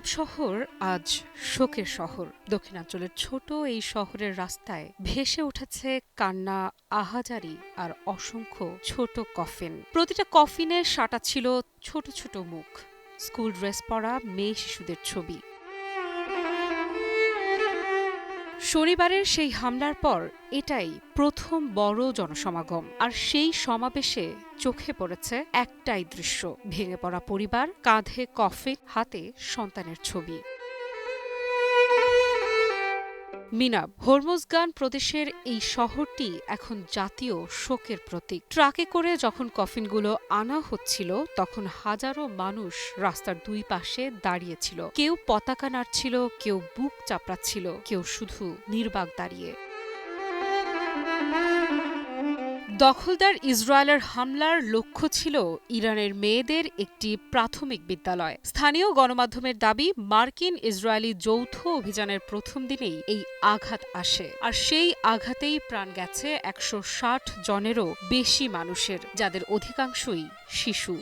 মিনাব শহর আজ শোকের শহর। দক্ষিণাঞ্চলের ছোট এই শহরের রাস্তায় ভেসে উঠেছে কান্না, আহাজারি আর অসংখ্য ছোট কফিন। প্রতিটা কফিনের সাঁটা ছিল ছোট ছোট মুখ, স্কুল ড্রেস পরা মেয়ে শিশুদের ছবি। শনিবারের সেই হামলার পর এটাই প্রথম বড় জনসমাগম, আর সেই সমাবেশে চোখে পড়েছে একটাই দৃশ্য: ভেঙে পড়া পরিবার, কাঁধে কফিন, হাতে সন্তানের ছবি। মিনাব, হরমুজগান প্রদেশের এই শহরটি এখন জাতীয় শোকের প্রতীক। ট্রাকে করে যখন কফিনগুলো আনা হচ্ছিল, তখন হাজারো মানুষ রাস্তার দুই পাশে দাঁড়িয়েছিল। কেউ পতাকা নাড়ছিল, কেউ বুক চাপড়াচ্ছিল, কেউ শুধু নির্বাক দাঁড়িয়ে। দখলদার ইসরায়েলের হামলার লক্ষ্য ছিল ইরানের মেয়েদের একটি প্রাথমিক বিদ্যালয়। স্থানীয় গণমাধ্যমের দাবি, মার্কিন ইসরায়েলি যৌথ অভিযানের প্রথম দিনেই এই আঘাত আসে, আর সেই আঘাতেই প্রাণ গেছে ১৬০ জনেরও বেশি মানুষের, যাদের অধিকাংশই শিশু।